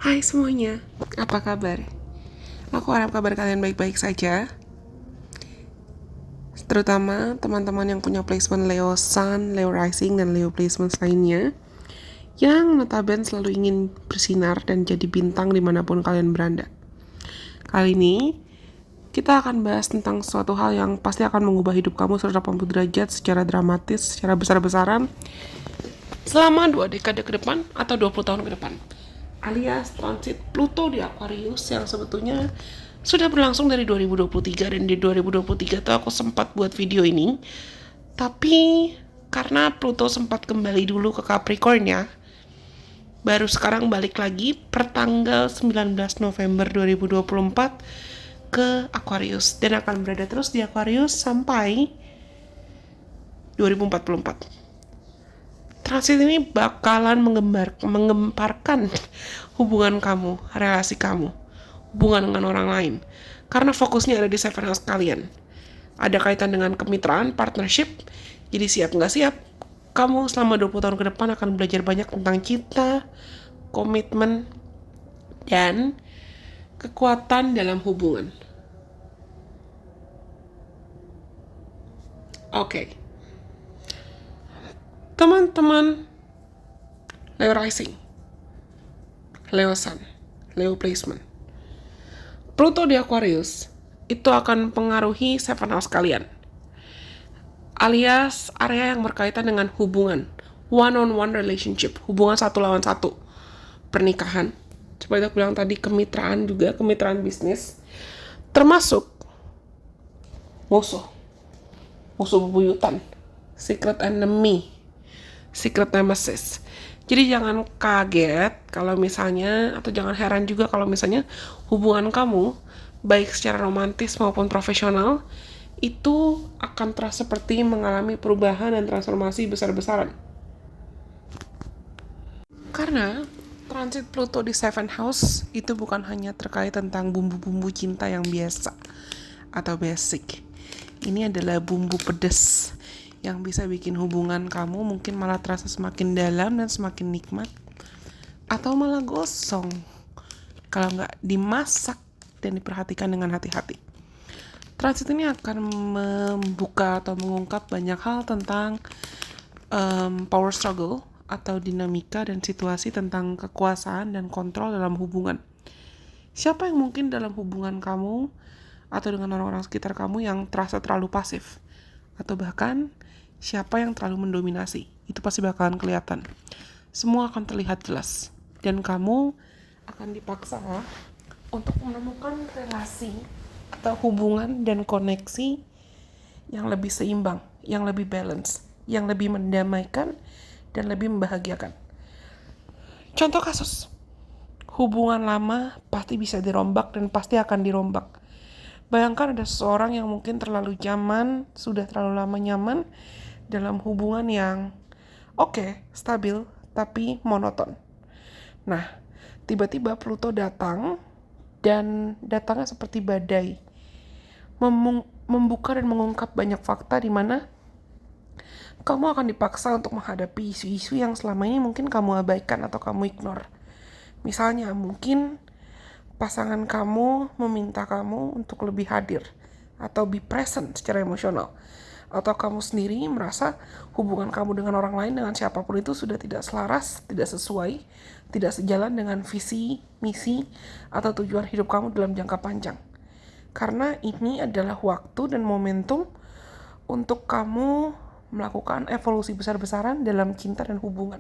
Hai semuanya, apa kabar? Aku harap kabar kalian baik-baik saja. Terutama teman-teman yang punya placement Leo Sun, Leo Rising, dan Leo placement lainnya yang notabene selalu ingin bersinar dan jadi bintang dimanapun kalian berada. Kali ini, kita akan bahas tentang suatu hal yang pasti akan mengubah hidup kamu 180 derajat secara dramatis, secara besar-besaran selama 2 dekade ke depan atau 20 tahun ke depan, alias transit Pluto di Aquarius yang sebetulnya sudah berlangsung dari 2023, dan di 2023 tuh aku sempat buat video ini, tapi karena Pluto sempat kembali dulu ke Capricorn ya, baru sekarang balik lagi per tanggal 19 November 2024 ke Aquarius, dan akan berada terus di Aquarius sampai 2044. Transit ini bakalan mengemparkan hubungan kamu, relasi kamu, hubungan dengan orang lain. Karena fokusnya ada di seven house kalian. Ada kaitan dengan kemitraan, partnership. Jadi siap nggak siap, kamu selama 20 tahun ke depan akan belajar banyak tentang cinta, komitmen, dan kekuatan dalam hubungan. Oke. Teman-teman Leo Rising, Leo Sun, Leo Placement, Pluto di Aquarius itu akan mempengaruhi seven house kalian, alias area yang berkaitan dengan hubungan, one-on-one relationship, hubungan satu lawan satu, pernikahan, seperti aku bilang tadi, kemitraan juga, kemitraan bisnis, termasuk musuh bebuyutan, secret enemy, secret nemesis. Jadi jangan kaget kalau misalnya, atau jangan heran juga kalau misalnya hubungan kamu, baik secara romantis maupun profesional, itu akan terasa seperti mengalami perubahan dan transformasi besar-besaran. Karena transit Pluto di seven house itu bukan hanya terkait tentang bumbu-bumbu cinta yang biasa atau basic. Ini adalah bumbu pedas yang bisa bikin hubungan kamu mungkin malah terasa semakin dalam dan semakin nikmat, atau malah gosong kalau nggak dimasak dan diperhatikan dengan hati-hati. Transit ini akan membuka atau mengungkap banyak hal tentang power struggle atau dinamika dan situasi tentang kekuasaan dan kontrol dalam hubungan. Siapa yang mungkin dalam hubungan kamu atau dengan orang-orang sekitar kamu yang terasa terlalu pasif, atau bahkan siapa yang terlalu mendominasi, itu pasti bakalan kelihatan. Semua akan terlihat jelas, dan kamu akan dipaksa untuk menemukan relasi atau hubungan dan koneksi yang lebih seimbang, yang lebih balance, yang lebih mendamaikan, dan lebih membahagiakan. Contoh kasus, hubungan lama pasti bisa dirombak dan pasti akan dirombak. Bayangkan ada seseorang yang mungkin terlalu nyaman, sudah terlalu lama nyaman dalam hubungan yang stabil, tapi monoton. Nah, tiba-tiba Pluto datang, dan datangnya seperti badai, membuka dan mengungkap banyak fakta di mana kamu akan dipaksa untuk menghadapi isu-isu yang selama ini mungkin kamu abaikan atau kamu ignore. Misalnya, mungkin pasangan kamu meminta kamu untuk lebih hadir atau be present secara emosional, atau kamu sendiri merasa hubungan kamu dengan orang lain, dengan siapapun itu sudah tidak selaras, tidak sesuai, tidak sejalan dengan visi, misi, atau tujuan hidup kamu dalam jangka panjang. Karena ini adalah waktu dan momentum untuk kamu melakukan evolusi besar-besaran dalam cinta dan hubungan.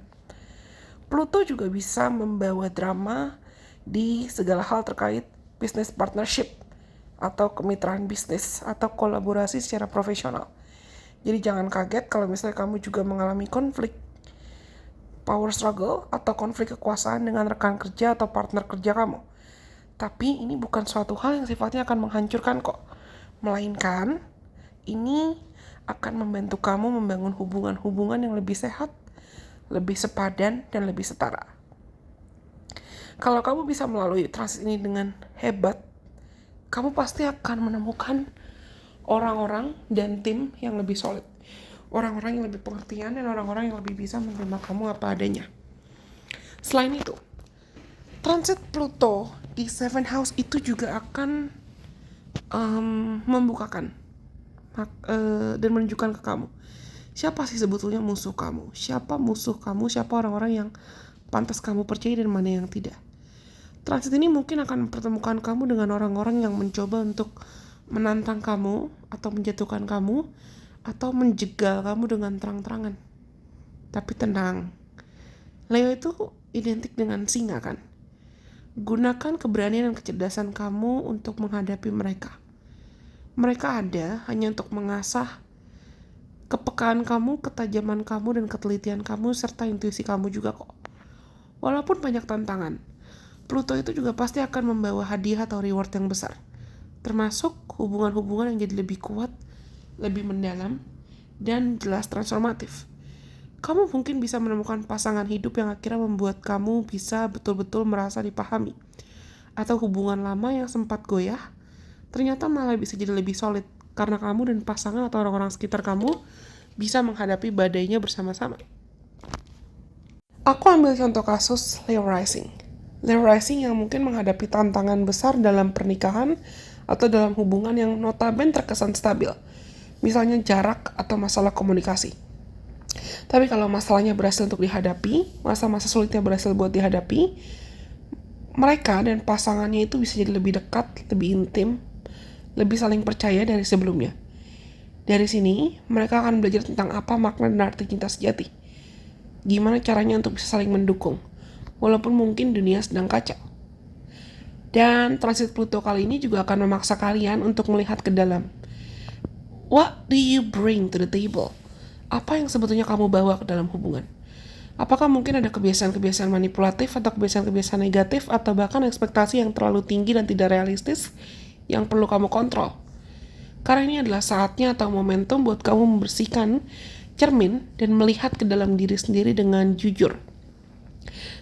Pluto juga bisa membawa drama di segala hal terkait business partnership atau kemitraan bisnis atau kolaborasi secara profesional. Jadi jangan kaget kalau misalnya kamu juga mengalami konflik power struggle atau konflik kekuasaan dengan rekan kerja atau partner kerja kamu. Tapi ini bukan suatu hal yang sifatnya akan menghancurkan kok, melainkan ini akan membantu kamu membangun hubungan-hubungan yang lebih sehat, lebih sepadan, dan lebih setara. Kalau kamu bisa melalui transit ini dengan hebat, kamu pasti akan menemukan orang-orang dan tim yang lebih solid, orang-orang yang lebih pengertian, dan orang-orang yang lebih bisa menerima kamu apa adanya. Selain itu, Transit Pluto di Seventh House itu juga akan membukakan dan menunjukkan ke kamu siapa sih sebetulnya musuh kamu, siapa musuh kamu, siapa orang-orang yang pantas kamu percaya dan mana yang tidak. Transit ini mungkin akan mempertemukan kamu dengan orang-orang yang mencoba untuk menantang kamu atau menjatuhkan kamu atau menjegal kamu dengan terang-terangan. Tapi tenang, Leo itu identik dengan singa kan? Gunakan keberanian dan kecerdasan kamu untuk menghadapi mereka. Mereka ada hanya untuk mengasah kepekaan kamu, ketajaman kamu, dan ketelitian kamu, serta intuisi kamu juga kok. Walaupun banyak tantangan, Pluto itu juga pasti akan membawa hadiah atau reward yang besar. Termasuk hubungan-hubungan yang jadi lebih kuat, lebih mendalam, dan jelas transformatif. Kamu mungkin bisa menemukan pasangan hidup yang akhirnya membuat kamu bisa betul-betul merasa dipahami. Atau hubungan lama yang sempat goyah, ternyata malah bisa jadi lebih solid karena kamu dan pasangan atau orang-orang sekitar kamu bisa menghadapi badainya bersama-sama. Aku ambil contoh kasus Leo Rising. Leo Rising yang mungkin menghadapi tantangan besar dalam pernikahan atau dalam hubungan yang notabene terkesan stabil. Misalnya jarak atau masalah komunikasi. Tapi kalau masalahnya berhasil untuk dihadapi, masa-masa sulitnya berhasil buat dihadapi, mereka dan pasangannya itu bisa jadi lebih dekat, lebih intim, lebih saling percaya dari sebelumnya. Dari sini, mereka akan belajar tentang apa makna dan arti cinta sejati. Gimana caranya untuk bisa saling mendukung, walaupun mungkin dunia sedang kacau. Dan transit Pluto kali ini juga akan memaksa kalian untuk melihat ke dalam. What do you bring to the table? Apa yang sebetulnya kamu bawa ke dalam hubungan? Apakah mungkin ada kebiasaan-kebiasaan manipulatif atau kebiasaan-kebiasaan negatif atau bahkan ekspektasi yang terlalu tinggi dan tidak realistis yang perlu kamu kontrol? Karena ini adalah saatnya atau momentum buat kamu membersihkan cermin dan melihat ke dalam diri sendiri dengan jujur.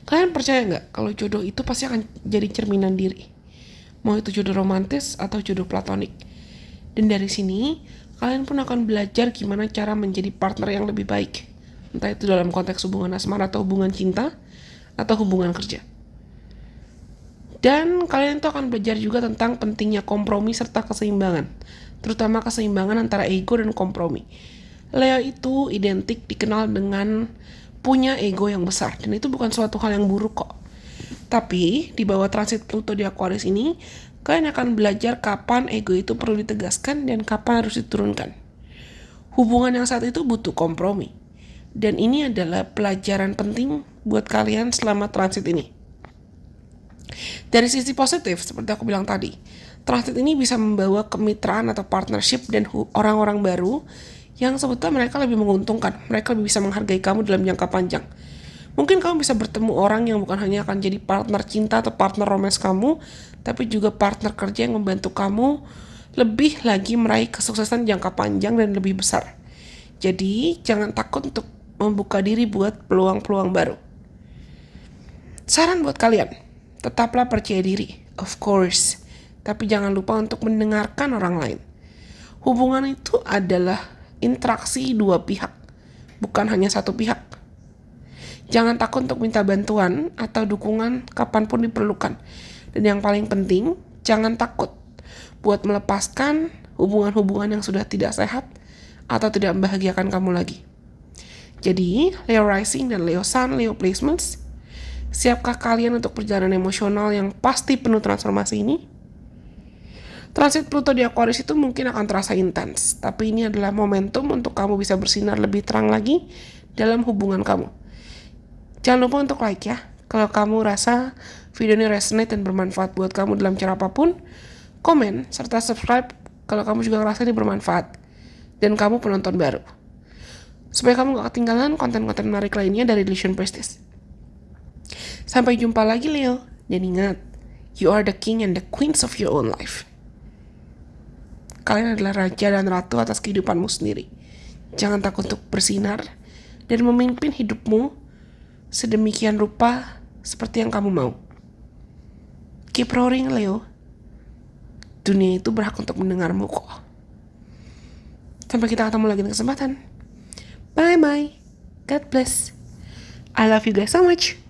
Kalian percaya nggak kalau jodoh itu pasti akan jadi cerminan diri? Mau itu jodoh romantis atau jodoh platonik. Dan dari sini, kalian pun akan belajar gimana cara menjadi partner yang lebih baik. Entah itu dalam konteks hubungan asmara atau hubungan cinta, atau hubungan kerja. Dan kalian tuh akan belajar juga tentang pentingnya kompromi serta keseimbangan. Terutama keseimbangan antara ego dan kompromi. Leo itu identik dikenal dengan punya ego yang besar. Dan itu bukan suatu hal yang buruk kok. Tapi di bawah transit Pluto di Aquarius ini, kalian akan belajar kapan ego itu perlu ditegaskan dan kapan harus diturunkan. Hubungan yang saat itu butuh kompromi. Dan ini adalah pelajaran penting buat kalian selama transit ini. Dari sisi positif, seperti aku bilang tadi, transit ini bisa membawa kemitraan atau partnership dan orang-orang baru yang sebetulnya mereka lebih menguntungkan. Mereka lebih bisa menghargai kamu dalam jangka panjang. Mungkin kamu bisa bertemu orang yang bukan hanya akan jadi partner cinta atau partner romance kamu, tapi juga partner kerja yang membantu kamu lebih lagi meraih kesuksesan jangka panjang dan lebih besar. Jadi, jangan takut untuk membuka diri buat peluang-peluang baru. Saran buat kalian, tetaplah percaya diri, of course. Tapi jangan lupa untuk mendengarkan orang lain. Hubungan itu adalah interaksi dua pihak, bukan hanya satu pihak. Jangan takut untuk minta bantuan atau dukungan kapanpun diperlukan. Dan yang paling penting, jangan takut buat melepaskan hubungan-hubungan yang sudah tidak sehat atau tidak membahagiakan kamu lagi. Jadi, Leo Rising dan Leo Sun, Leo Placements, siapkah kalian untuk perjalanan emosional yang pasti penuh transformasi ini? Transit Pluto di Aquarius itu mungkin akan terasa intens, tapi ini adalah momentum untuk kamu bisa bersinar lebih terang lagi dalam hubungan kamu. Jangan lupa untuk like ya, kalau kamu rasa video ini resonate dan bermanfaat buat kamu dalam cara apapun. Komen, serta subscribe kalau kamu juga ngerasa ini bermanfaat, dan kamu penonton baru. Supaya kamu gak ketinggalan konten-konten menarik lainnya dari Illusion Prestige. Sampai jumpa lagi Leo, dan ingat, you are the king and the queens of your own life. Kalian adalah raja dan ratu atas kehidupanmu sendiri. Jangan takut untuk bersinar dan memimpin hidupmu sedemikian rupa seperti yang kamu mau. Keep roaring Leo. Dunia itu berhak untuk mendengarmu kok. Sampai kita ketemu lagi di kesempatan. Bye bye. God bless. I love you guys so much.